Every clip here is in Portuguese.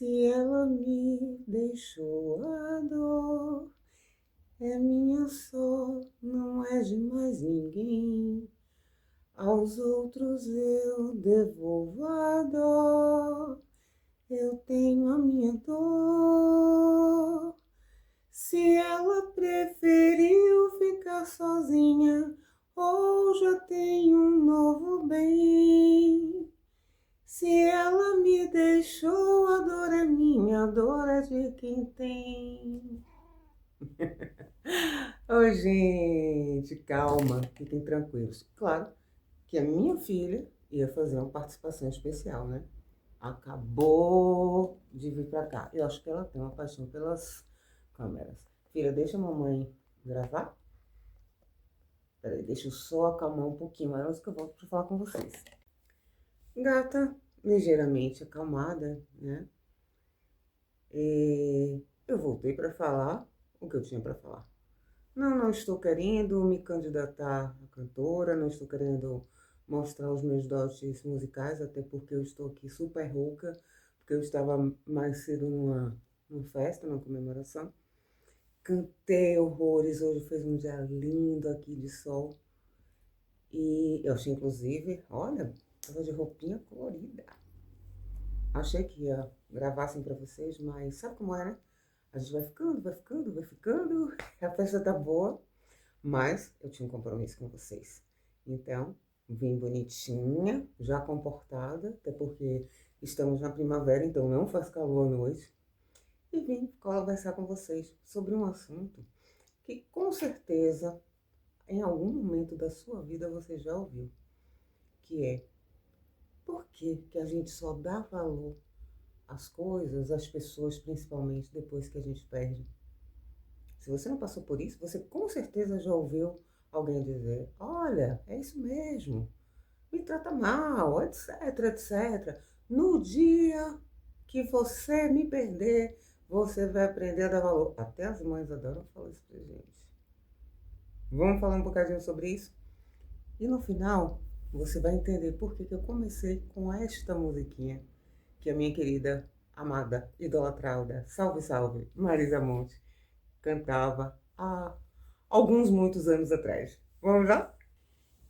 Se ela me deixou a dor, é minha só, não é de mais ninguém. Aos outros eu devolvo a dor, eu tenho a minha dor. Se ela preferiu ficar sozinha, ou já tem um novo bem. Se ela me deixou, a dor é minha, a dor é de quem tem. Ô, gente, calma, fiquem tranquilos. Claro que a minha filha ia fazer uma participação especial, né? Acabou de vir pra cá. Eu acho que ela tem uma paixão pelas câmeras. Filha, deixa a mamãe gravar. Peraí, deixa eu só acalmar um pouquinho mais que eu volto pra falar com vocês. Gata, ligeiramente acalmada, né? E eu voltei para falar o que eu tinha para falar. Não estou querendo me candidatar a cantora, não estou querendo mostrar os meus dotes musicais, até porque eu estou aqui super rouca, porque eu estava mais cedo numa festa, numa comemoração. Cantei horrores, hoje fez um dia lindo aqui de sol. E eu achei, inclusive, olha, estava de roupinha colorida. Achei que ia gravar assim pra vocês, mas sabe como é, né? A gente vai ficando, vai ficando, vai ficando. A festa tá boa, mas eu tinha um compromisso com vocês. Então, vim bonitinha, já comportada, até porque estamos na primavera, então não faz calor à noite. E vim conversar com vocês sobre um assunto que com certeza em algum momento da sua vida você já ouviu, que é por que a gente só dá valor às coisas, às pessoas, principalmente depois que a gente perde. Se você não passou por isso, você com certeza já ouviu alguém dizer: olha, é isso mesmo, me trata mal, etc, etc. No dia que você me perder, você vai aprender a dar valor. Até as mães adoram falar isso pra gente. Vamos falar um bocadinho sobre isso? E no final, você vai entender por que eu comecei com esta musiquinha que a minha querida, amada, idolatrada, salve, salve, Marisa Monte, cantava há alguns muitos anos atrás. Vamos lá?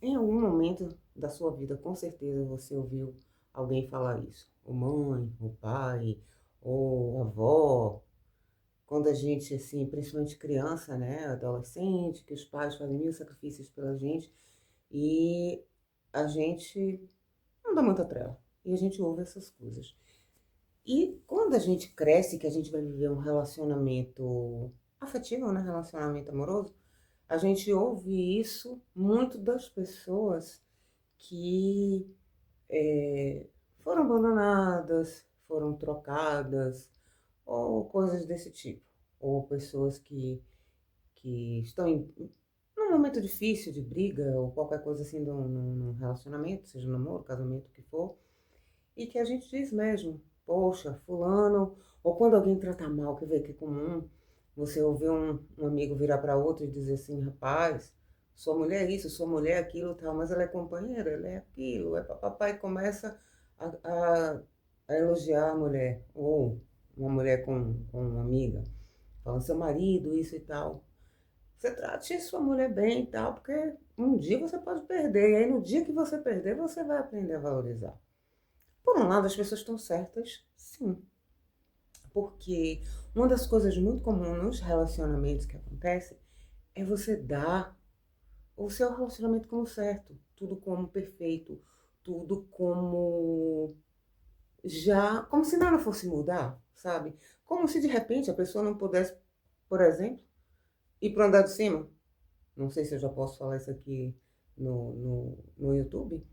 Em algum momento da sua vida, com certeza você ouviu alguém falar isso. Ou mãe, ou pai, ou avó. Quando a gente, assim, principalmente criança, né, adolescente, que os pais fazem mil sacrifícios pela gente e a gente não dá muita trela. E a gente ouve essas coisas. E quando a gente cresce, que a gente vai viver um relacionamento afetivo, né? Relacionamento amoroso, a gente ouve isso muito das pessoas que foram abandonadas, foram trocadas, ou coisas desse tipo. Ou pessoas que estão num momento difícil de briga, ou qualquer coisa assim num relacionamento, seja namoro, casamento, o que for, e que a gente diz mesmo, poxa, fulano, ou quando alguém trata mal, que vê que é comum, você ouvir um amigo virar para outro e dizer assim, rapaz, sua mulher é isso, sua mulher é aquilo, tal, mas ela é companheira, ela é aquilo, é papapá, e começa a, a, a elogiar a mulher, ou uma mulher com uma amiga, falando seu marido, isso e tal. Você trate sua mulher bem e tal, porque um dia você pode perder, e aí no dia que você perder, você vai aprender a valorizar. Por um lado, as pessoas estão certas, sim. Porque uma das coisas muito comuns nos relacionamentos que acontece é você dar o seu relacionamento como certo, tudo como perfeito, tudo como já, como se nada fosse mudar, sabe? Como se de repente a pessoa não pudesse, por exemplo, ir para o andar de cima. Não sei se eu já posso falar isso aqui no YouTube.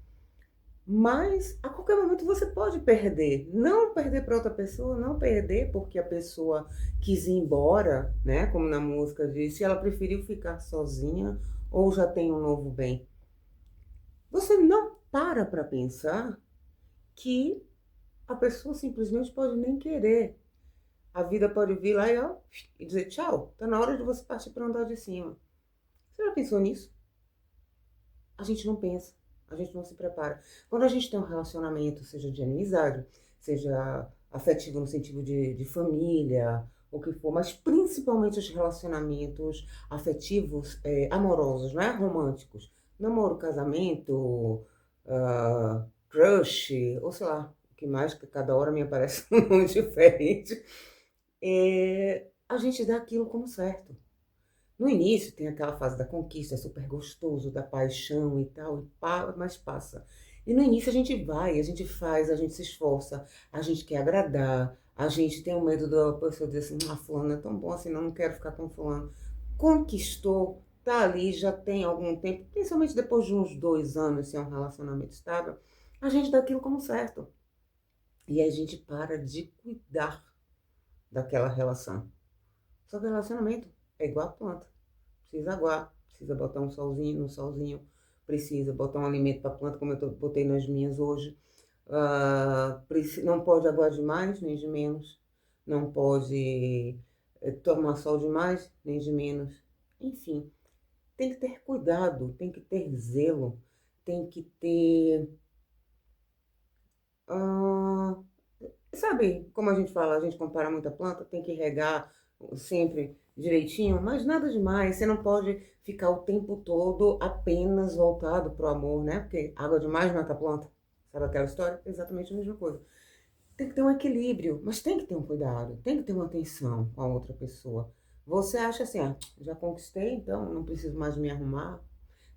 Mas a qualquer momento você pode perder. Não perder para outra pessoa, não perder porque a pessoa quis ir embora, né? Como na música diz, se ela preferiu ficar sozinha ou já tem um novo bem. Você não para pensar que a pessoa simplesmente pode nem querer. A vida pode vir lá e, ó, e dizer tchau, tá na hora de você partir para andar de cima. Você já pensou nisso? A gente não pensa, a gente não se prepara. Quando a gente tem um relacionamento, seja de amizade, seja afetivo no sentido de família, o que for, mas principalmente os relacionamentos afetivos, amorosos, né? Românticos. Namoro, casamento, crush, ou sei lá, o que mais, que cada hora me aparece um nome diferente. A gente dá aquilo como certo. No início tem aquela fase da conquista, é super gostoso, da paixão e tal, mas passa. E no início a gente vai, a gente faz, a gente se esforça, a gente quer agradar, a gente tem o medo da pessoa dizer assim, fulano é tão bom assim, não quero ficar com fulano. Conquistou, tá ali, já tem algum tempo, principalmente depois de uns 2 anos, se é um relacionamento estável, a gente dá aquilo como certo. E a gente para de cuidar daquela relação. Só que relacionamento é igual a planta. Precisa aguar, precisa botar um solzinho no solzinho, precisa botar um alimento para a planta, como eu botei nas minhas hoje. Não pode aguar demais, nem de menos. Não pode tomar sol demais, nem de menos. Enfim, tem que ter cuidado, tem que ter zelo, tem que ter. ah, Sabe, como a gente fala, a gente compara muita planta, tem que regar sempre direitinho, mas nada demais. Você não pode ficar o tempo todo apenas voltado pro amor, né? Porque água demais mata a planta. Sabe aquela história? Exatamente a mesma coisa. Tem que ter um equilíbrio, mas tem que ter um cuidado, tem que ter uma atenção com a outra pessoa. Você acha assim, já conquistei, então não preciso mais me arrumar,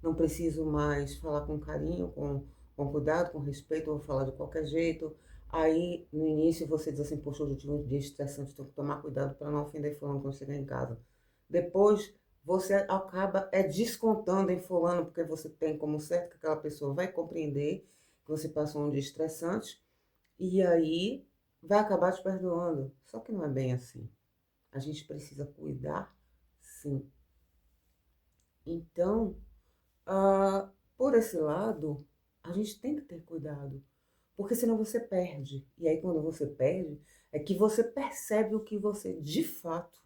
não preciso mais falar com carinho, com cuidado, com respeito, vou falar de qualquer jeito. Aí, no início, você diz assim, poxa, hoje eu tive um dia estressante, tenho que tomar cuidado para não ofender fulano quando chegar em casa. Depois, você acaba descontando em fulano, porque você tem como certo que aquela pessoa vai compreender que você passou um dia estressante, e aí vai acabar te perdoando. Só que não é bem assim. A gente precisa cuidar, sim. Então, por esse lado, a gente tem que ter cuidado, porque senão você perde. E aí, quando você perde, é que você percebe o que você de fato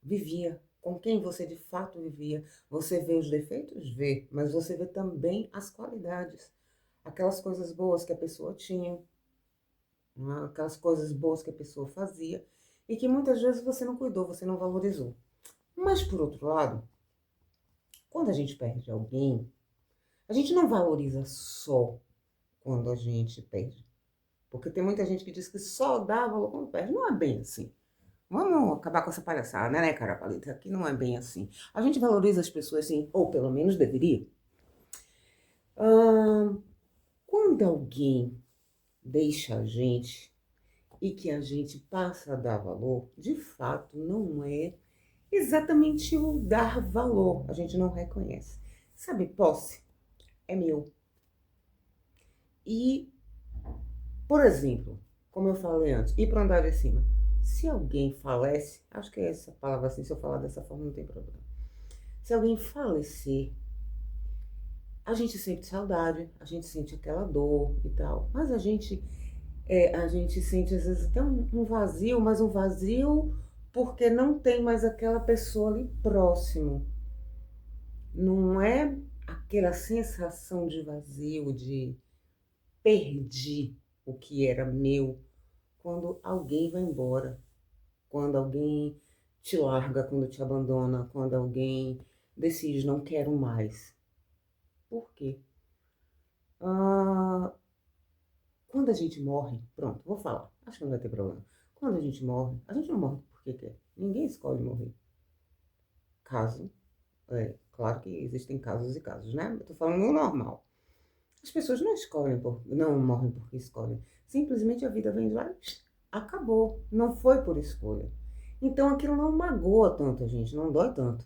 vivia, com quem você de fato vivia. Você vê os defeitos? Vê, mas você vê também as qualidades, aquelas coisas boas que a pessoa tinha, né? Aquelas coisas boas que a pessoa fazia e que muitas vezes você não cuidou, você não valorizou. Mas, por outro lado, quando a gente perde alguém, a gente não valoriza só quando a gente perde. Porque tem muita gente que diz que só dá valor quando perde. Não é bem assim. Vamos acabar com essa palhaçada, né, cara paleta? Aqui não é bem assim. A gente valoriza as pessoas assim, ou pelo menos deveria. Quando alguém deixa a gente e que a gente passa a dar valor, de fato não é exatamente o dar valor. A gente não reconhece. Sabe, posse é meu. E, por exemplo, como eu falei antes, ir para andar de cima. Se alguém falece, acho que é essa palavra assim, se eu falar dessa forma não tem problema. Se alguém falecer, a gente sente saudade, a gente sente aquela dor e tal. Mas a gente sente às vezes até um vazio, mas um vazio porque não tem mais aquela pessoa ali próximo. Não é aquela sensação de vazio, de perdi o que era meu quando alguém vai embora, quando alguém te larga, quando te abandona, quando alguém decide não quero mais. Por quê? Ah, quando a gente morre, pronto, vou falar, acho que não vai ter problema. Quando a gente não morre porque quer. Ninguém escolhe morrer. Caso, claro que existem casos e casos, né? Eu tô falando no normal. As pessoas não escolhem, não morrem porque escolhem. Simplesmente a vida vem lá e acabou. Não foi por escolha. Então aquilo não magoa tanto a gente, não dói tanto.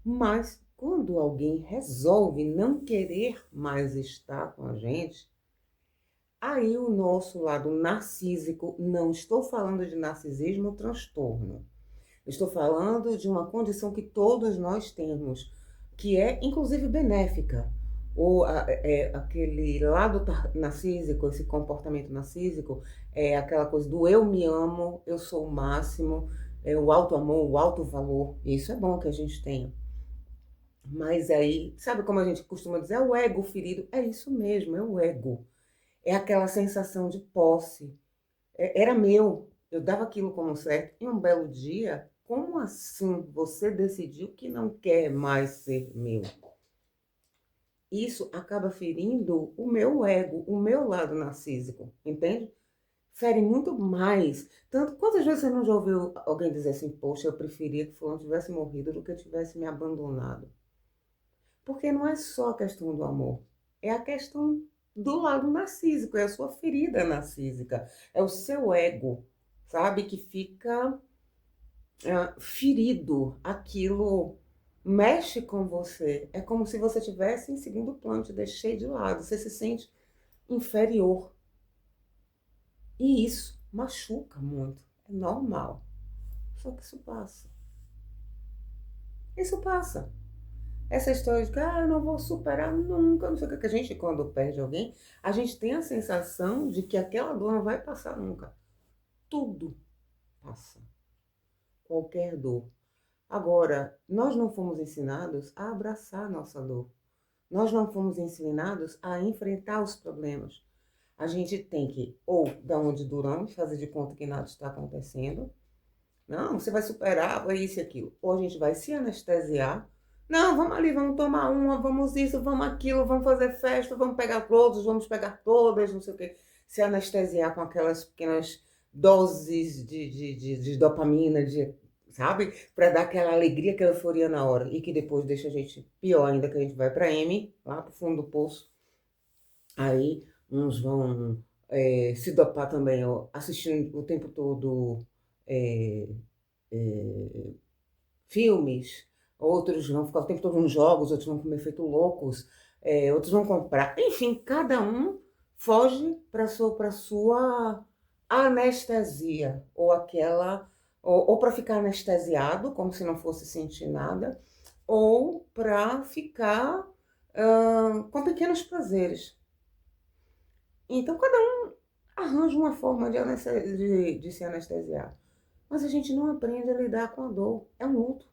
Mas quando alguém resolve não querer mais estar com a gente, aí o nosso lado narcísico, não estou falando de narcisismo ou transtorno. Estou falando de uma condição que todos nós temos, que é inclusive benéfica. Aquele lado narcísico, esse comportamento narcísico, é aquela coisa do eu me amo, eu sou o máximo, é o alto amor, o alto valor. Isso é bom que a gente tenha. Mas aí, sabe como a gente costuma dizer, é o ego ferido? É isso mesmo, é o ego. É aquela sensação de posse. Era meu, eu dava aquilo como certo. E um belo dia, como assim você decidiu que não quer mais ser meu? Isso acaba ferindo o meu ego, o meu lado narcísico, entende? Fere muito mais. Tanto, quantas vezes você não já ouviu alguém dizer assim, poxa, eu preferia que fulano tivesse morrido do que tivesse me abandonado? Porque não é só a questão do amor, é a questão do lado narcísico, é a sua ferida narcísica, é o seu ego, sabe, que fica ferido, aquilo mexe com você, é como se você tivesse em segundo plano, te deixei de lado, você se sente inferior. E isso machuca muito, é normal. Só que isso passa. Isso passa. Essa história de que eu não vou superar nunca, não sei o que a gente, quando perde alguém, a gente tem a sensação de que aquela dor não vai passar nunca. Tudo passa. Qualquer dor. Agora, nós não fomos ensinados a abraçar a nossa dor. Nós não fomos ensinados a enfrentar os problemas. A gente tem que, ou dar uma de durão, fazer de conta que nada está acontecendo. Não, você vai superar, vai isso e aquilo. Ou a gente vai se anestesiar. Não, vamos ali, vamos tomar uma, vamos isso, vamos aquilo, vamos fazer festa, vamos pegar todos, vamos pegar todas, não sei o quê. Se anestesiar com aquelas pequenas doses de dopamina, sabe? Para dar aquela alegria, aquela euforia na hora. E que depois deixa a gente pior ainda, que a gente vai para M, lá pro fundo do poço. Aí uns vão se dopar também, ó, assistindo o tempo todo é, é, filmes, outros vão ficar o tempo todo nos jogos, outros vão comer feito loucos, outros vão comprar. Enfim, cada um foge para sua anestesia, ou aquela, ou para ficar anestesiado, como se não fosse sentir nada, ou para ficar com pequenos prazeres. Então, cada um arranja uma forma de se anestesiar. Mas a gente não aprende a lidar com a dor. É um luto,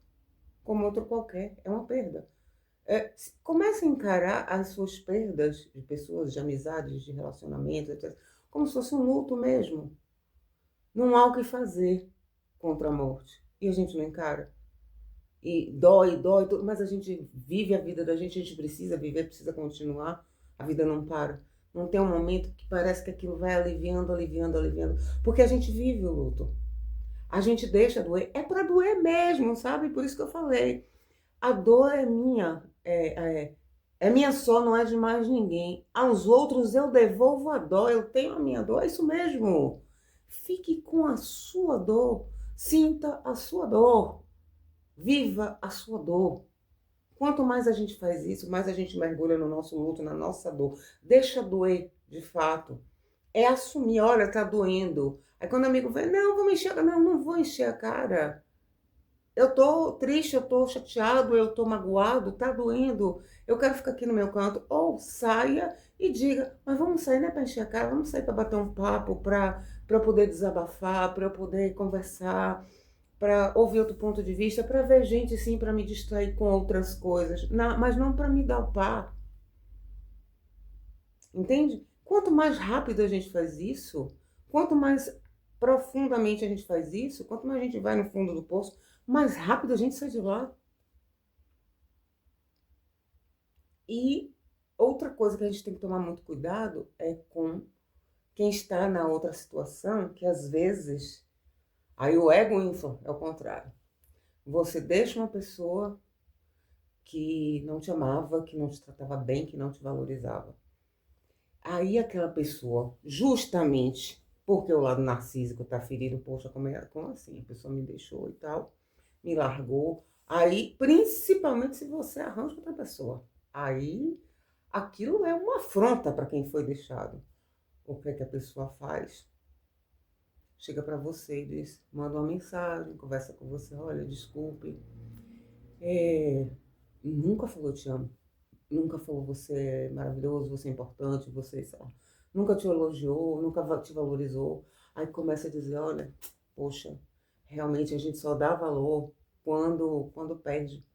como outro qualquer. É uma perda. Comece a encarar as suas perdas de pessoas, de amizades, de relacionamentos, etc., como se fosse um luto mesmo. Não há o que fazer contra a morte. E a gente não encara. E dói, dói, tudo, mas a gente vive a vida da gente, a gente precisa viver, precisa continuar. A vida não para. Não tem um momento que parece que aquilo vai aliviando, aliviando, aliviando. Porque a gente vive o luto. A gente deixa doer. É para doer mesmo, sabe? Por isso que eu falei. A dor é minha. É minha só, não é de mais ninguém. Aos outros eu devolvo a dor. Eu tenho a minha dor. É isso mesmo. Fique com a sua dor. Sinta a sua dor. Viva a sua dor. Quanto mais a gente faz isso, mais a gente mergulha no nosso luto, na nossa dor. Deixa doer, de fato. É assumir, olha, tá doendo. Aí quando o amigo vem, não, vou me encher, não, não vou encher a cara. Eu tô triste, eu tô chateado, eu tô magoado, tá doendo. Eu quero ficar aqui no meu canto. Ou saia e diga, mas vamos sair, não é para encher a cara, vamos sair para bater um papo, para eu poder desabafar, para eu poder conversar, para ouvir outro ponto de vista, para ver gente sim, para me distrair com outras coisas, não, mas não para me dar o pá. Entende? Quanto mais rápido a gente faz isso, quanto mais profundamente a gente faz isso, quanto mais a gente vai no fundo do poço, mais rápido a gente sai de lá. E outra coisa que a gente tem que tomar muito cuidado é com quem está na outra situação, que às vezes, aí o ego infla, é o contrário. Você deixa uma pessoa que não te amava, que não te tratava bem, que não te valorizava. Aí aquela pessoa, justamente porque o lado narcísico está ferido, poxa, como assim? A pessoa me deixou e tal, me largou. Aí, principalmente se você arranja outra pessoa. Aí, aquilo é uma afronta para quem foi deixado. O que é que a pessoa faz? Chega para você e diz, manda uma mensagem, conversa com você, olha, desculpe, nunca falou te amo. Nunca falou você é maravilhoso, você é importante, você, sei lá, nunca te elogiou, nunca te valorizou. Aí começa a dizer, olha, poxa, realmente a gente só dá valor quando perde.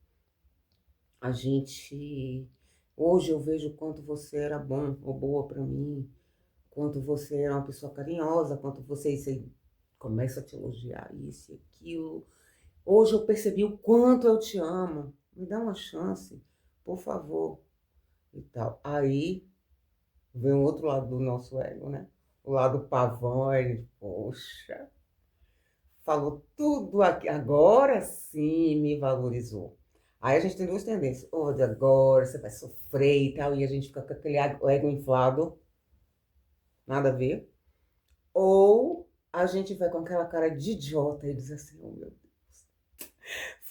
A gente, hoje eu vejo o quanto você era bom ou boa para mim, quanto você era uma pessoa carinhosa, quanto você começa a te elogiar isso e aquilo. Hoje eu percebi o quanto eu te amo. Me dá uma chance, por favor. E tal. Aí vem o outro lado do nosso ego, né? O lado pavão, aí, poxa, falou tudo aqui, agora sim me valorizou. Aí a gente tem duas tendências. Ou de agora você vai sofrer e tal, e a gente fica com aquele ego inflado, nada a ver. Ou a gente vai com aquela cara de idiota e diz assim, oh meu Deus,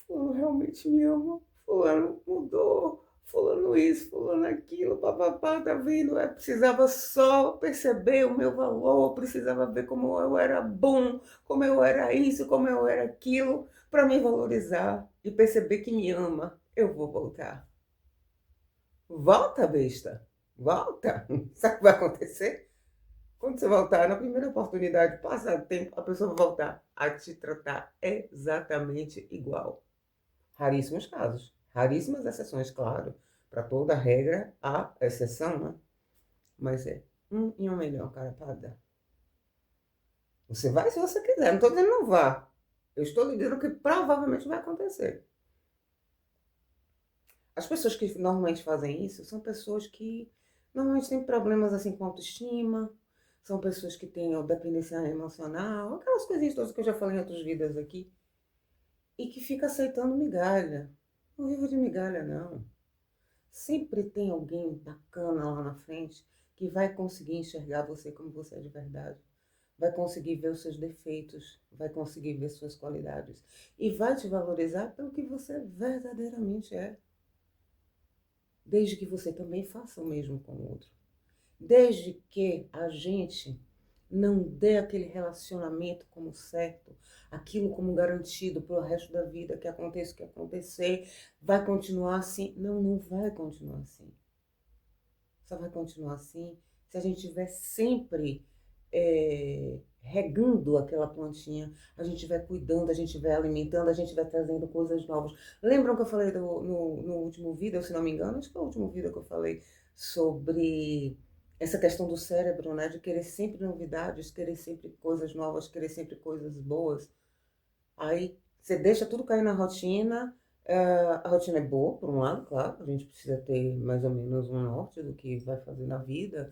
fulano realmente me ama, fulano mudou, fulano isso, fulano aquilo, papapá, tá vendo? Eu precisava só perceber o meu valor, precisava ver como eu era bom, como eu era isso, como eu era aquilo, para me valorizar e perceber que me ama. Eu vou voltar. Volta, besta. Volta. Sabe o que vai acontecer? Quando você voltar, na primeira oportunidade, passa tempo, a pessoa vai voltar a te tratar exatamente igual. Raríssimos casos, raríssimas exceções, claro. Para toda regra há exceção, né? Mas é um em um milhão, cara, para dar. Você vai se você quiser, não estou dizendo não vá. Eu estou dizendo que provavelmente vai acontecer. As pessoas que normalmente fazem isso são pessoas que normalmente têm problemas assim com autoestima, são pessoas que têm dependência emocional, aquelas coisinhas todas que eu já falei em outros vídeos aqui, e que fica aceitando migalha. Não vivo de migalha, não. Sempre tem alguém bacana lá na frente que vai conseguir enxergar você como você é de verdade. Vai conseguir ver os seus defeitos, vai conseguir ver suas qualidades e vai te valorizar pelo que você verdadeiramente é. Desde que você também faça o mesmo com o outro. Desde que a gente não dê aquele relacionamento como certo, aquilo como garantido para o resto da vida, que aconteça o que acontecer, vai continuar assim? Não, não vai continuar assim. Só vai continuar assim se a gente estiver sempre regando aquela plantinha, a gente estiver cuidando, a gente estiver alimentando, a gente estiver trazendo coisas novas. Lembram que eu falei no último vídeo, se não me engano, acho que foi o último vídeo que eu falei sobre essa questão do cérebro, né? De querer sempre novidades, querer sempre coisas novas, querer sempre coisas boas. Aí você deixa tudo cair na rotina. A rotina é boa, por um lado, claro, a gente precisa ter mais ou menos um norte do que vai fazer na vida.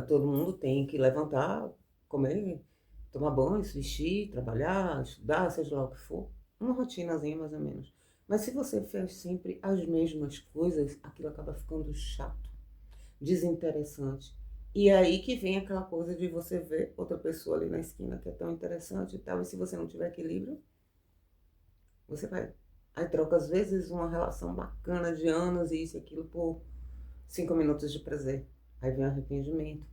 Todo mundo tem que levantar, comer, tomar banho, se vestir, trabalhar, estudar, seja lá o que for. Uma rotinazinha mais ou menos. Mas se você faz sempre as mesmas coisas, aquilo acaba ficando chato, desinteressante. E é aí que vem aquela coisa de você ver outra pessoa ali na esquina que é tão interessante e tal, e se você não tiver equilíbrio, você vai. Aí troca, às vezes, uma relação bacana de anos e isso e aquilo por 5 minutos de prazer. Aí vem arrependimento.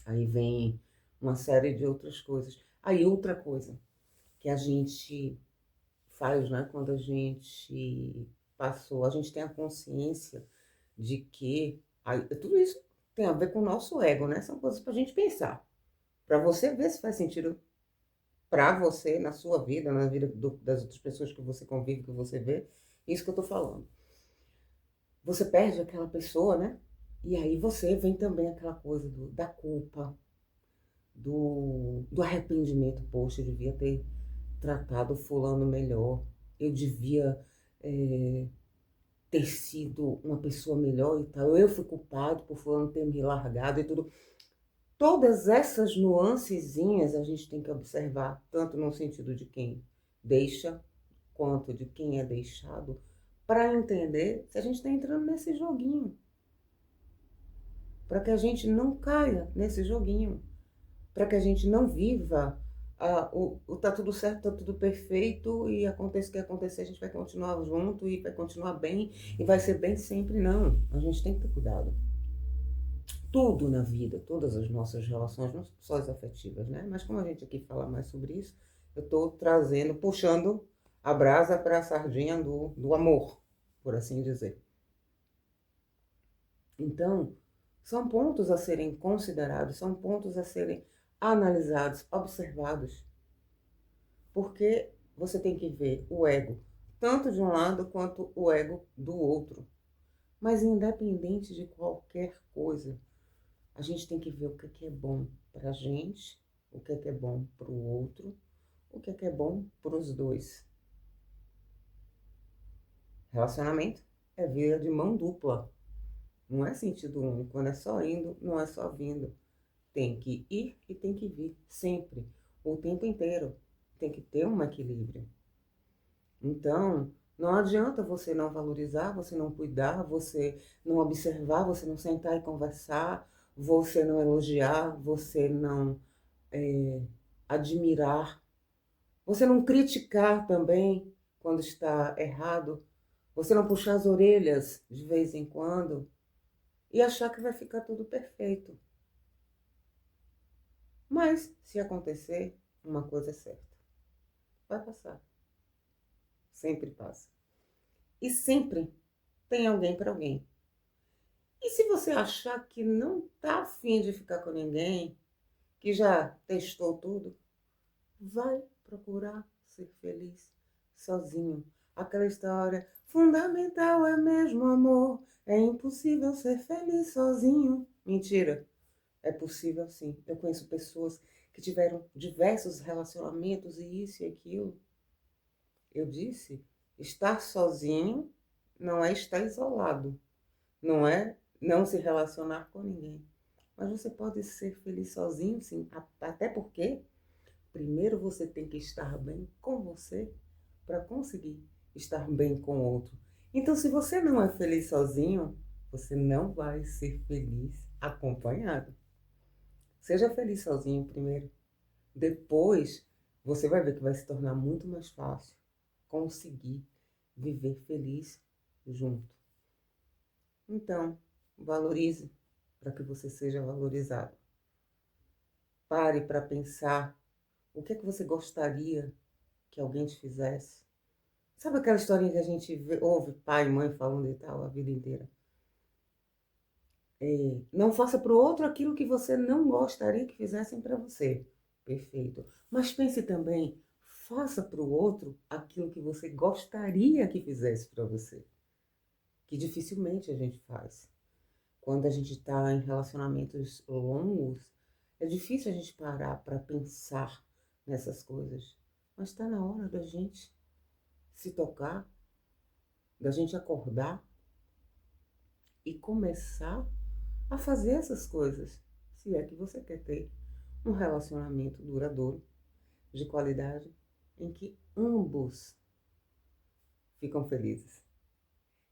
Aí vem uma série de outras coisas. Aí outra coisa que a gente faz, né? Quando a gente passou, a gente tem a consciência de que tudo isso tem a ver com o nosso ego, né? São coisas para a gente pensar. Para você ver se faz sentido para você, na sua vida, na vida das outras pessoas que você convive, que você vê. Isso que eu tô falando. Você perde aquela pessoa, né? E aí você vem também aquela coisa da culpa, do arrependimento. Poxa, eu devia ter tratado fulano melhor. Eu devia ter sido uma pessoa melhor e tal. Eu fui culpado por fulano ter me largado e tudo. Todas essas nuancezinhas a gente tem que observar, tanto no sentido de quem deixa, quanto de quem é deixado, para entender se a gente está entrando nesse joguinho. Para que a gente não caia nesse joguinho. Para que a gente não viva o tá tudo certo, tá tudo perfeito e aconteça o que acontecer, a gente vai continuar junto e vai continuar bem e vai ser bem sempre. Não, a gente tem que ter cuidado. Tudo na vida, todas as nossas relações, não só as afetivas, né? Mas como a gente aqui fala mais sobre isso, eu estou trazendo, puxando a brasa para a sardinha do amor, por assim dizer. Então, são pontos a serem considerados, são pontos a serem analisados, observados, porque você tem que ver o ego, tanto de um lado quanto o ego do outro. Mas independente de qualquer coisa, A gente tem que ver o que é bom para a gente, o que é bom para o outro, o que é bom para os dois. Relacionamento é via de mão dupla. Não é sentido único. Quando é só indo, não é só vindo. Tem que ir e tem que vir. Sempre. O tempo inteiro. Tem que ter um equilíbrio. Então, não adianta você não valorizar, você não cuidar, você não observar, você não sentar e conversar, você não elogiar, você não admirar, você não criticar também quando está errado, você não puxar as orelhas de vez em quando e achar que vai ficar tudo perfeito. Mas, se acontecer, uma coisa é certa: vai passar. Sempre passa. E sempre tem alguém para alguém. E se você achar que não está afim de ficar com ninguém, que já testou tudo, vai procurar ser feliz sozinho. Aquela história, fundamental é mesmo amor, é impossível ser feliz sozinho. Mentira, é possível sim. Eu conheço pessoas que tiveram diversos relacionamentos e isso e aquilo. Eu disse, estar sozinho não é estar isolado, não é não se relacionar com ninguém. Mas você pode ser feliz sozinho, sim. Até porque primeiro você tem que estar bem com você para conseguir estar bem com o outro. Então, se você não é feliz sozinho, você não vai ser feliz acompanhado. Seja feliz sozinho primeiro. Depois, você vai ver que vai se tornar muito mais fácil conseguir viver feliz junto. Então, valorize para que você seja valorizado. Pare para pensar o que é que você gostaria que alguém te fizesse. Sabe aquela historinha que a gente ouve pai e mãe falando e tal a vida inteira? Não faça para o outro aquilo que você não gostaria que fizessem para você. Perfeito. Mas pense também, faça para o outro aquilo que você gostaria que fizesse para você. Que dificilmente a gente faz. Quando a gente está em relacionamentos longos, é difícil a gente parar para pensar nessas coisas. Mas está na hora da gente se tocar, da gente acordar e começar a fazer essas coisas. Se é que você quer ter um relacionamento duradouro, de qualidade, em que ambos ficam felizes.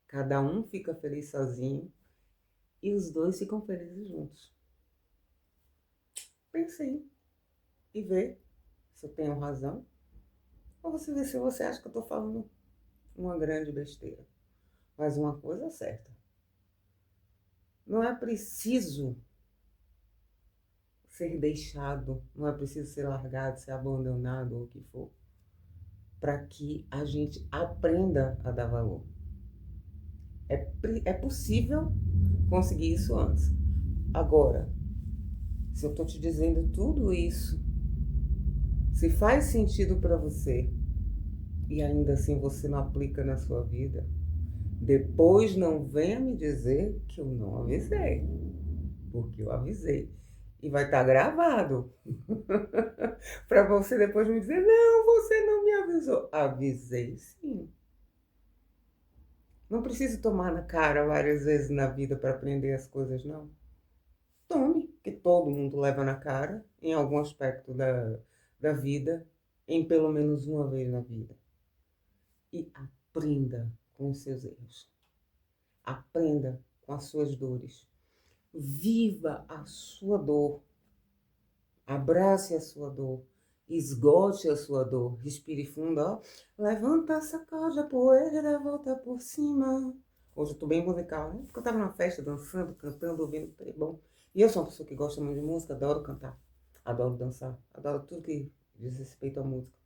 Cada um fica feliz sozinho e os dois ficam felizes juntos. Pense aí e vê se eu tenho razão ou você vê se você acha que eu estou falando uma grande besteira. Mas uma coisa é certa: não é preciso ser deixado, não é preciso ser largado, ser abandonado ou o que for, para que a gente aprenda a dar valor. É possível conseguir isso antes. Agora, se eu estou te dizendo tudo isso, se faz sentido para você e ainda assim você não aplica na sua vida, depois não venha me dizer que eu não avisei, porque eu avisei. E vai estar gravado para você depois me dizer: não, você não me avisou. Avisei sim. Não preciso tomar na cara várias vezes na vida para aprender as coisas, não. Tome, que todo mundo leva na cara em algum aspecto da vida, em pelo menos uma vez na vida. E aprenda com os seus erros. Aprenda com as suas dores. Viva a sua dor. Abrace a sua dor. Esgote a sua dor. Respire fundo, ó. Levanta, sacode a poeira, volta por cima. Hoje eu tô bem musical, né? Porque eu tava na festa, dançando, cantando, ouvindo, é bom. E eu sou uma pessoa que gosta muito de música, adoro cantar, adoro dançar, adoro tudo que diz respeito à música.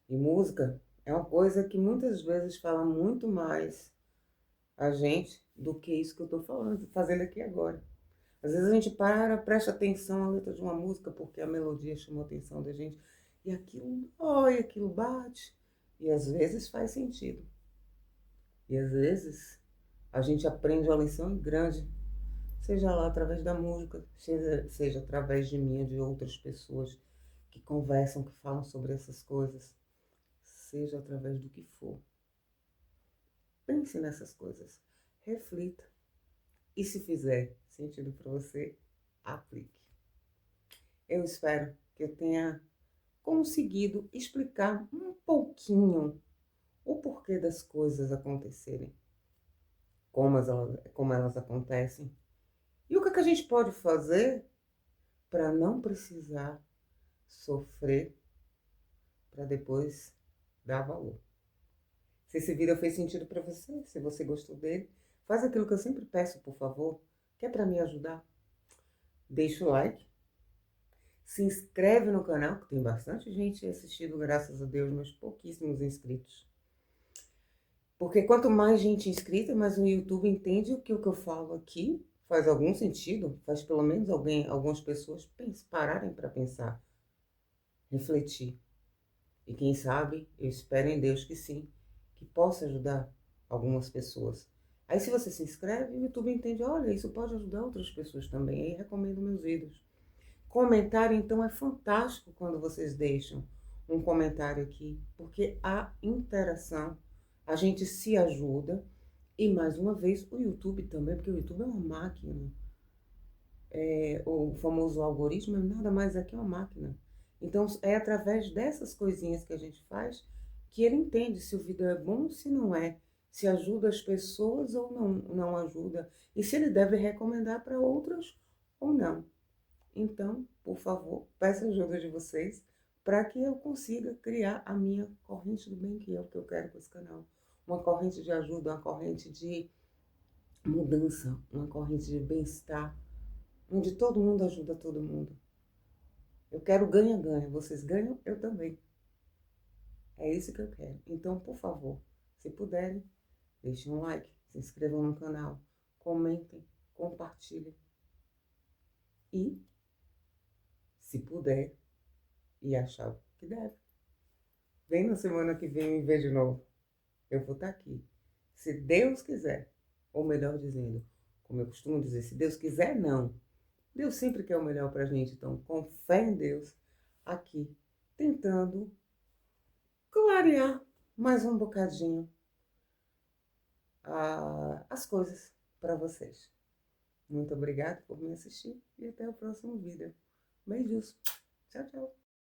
E música é uma coisa que muitas vezes fala muito mais a gente do que isso que eu tô falando, fazendo aqui agora. Às vezes a gente presta atenção à letra de uma música porque a melodia chamou a atenção da gente e aquilo dói, aquilo bate. E às vezes faz sentido. E às vezes a gente aprende uma lição grande Seja lá através da música, seja através de mim, de outras pessoas que conversam, que falam sobre essas coisas, seja através do que for. Pense nessas coisas, reflita e se fizer sentido para você, aplique. Eu espero que eu tenha conseguido explicar um pouquinho o porquê das coisas acontecerem, como elas acontecem, e o que, é que a gente pode fazer para não precisar sofrer para depois dar valor. Se esse vídeo fez sentido para você, se você gostou dele, faz aquilo que eu sempre peço, por favor, que é para me ajudar. Deixa o like, se inscreve no canal, que tem bastante gente assistindo, graças a Deus, mas pouquíssimos inscritos. Porque quanto mais gente inscrita, mais o YouTube entende que o que eu falo aqui faz algum sentido, faz pelo menos algumas pessoas pararem para pensar, refletir. E quem sabe, eu espero em Deus que sim, que possa ajudar algumas pessoas. Aí se você se inscreve, o YouTube entende, olha, isso pode ajudar outras pessoas também. Aí recomendo meus vídeos. Comentário, então, é fantástico quando vocês deixam um comentário aqui, porque há interação, a gente se ajuda. E mais uma vez, o YouTube também, porque o YouTube é uma máquina. O famoso algoritmo é nada mais é que uma máquina. Então, é através dessas coisinhas que a gente faz que ele entende se o vídeo é bom, se não é, se ajuda as pessoas ou não ajuda, e se ele deve recomendar para outras ou não. Então, por favor, peço a ajuda de vocês para que eu consiga criar a minha corrente do bem, que é o que eu quero com esse canal. Uma corrente de ajuda, uma corrente de mudança, uma corrente de bem-estar, onde todo mundo ajuda todo mundo. Eu quero ganha-ganha. Vocês ganham, eu também. É isso que eu quero. Então, por favor, se puderem, deixem um like, se inscrevam no canal, comentem, compartilhem. E, se puder e achar que deve, vem na semana que vem me ver de novo. Eu vou estar aqui. Se Deus quiser. Ou melhor dizendo, como eu costumo dizer, se Deus quiser, não. Deus sempre quer o melhor pra gente. Então, com fé em Deus, aqui, tentando clarear mais um bocadinho as coisas para vocês. Muito obrigada por me assistir e até o próximo vídeo. Beijos. Tchau, tchau.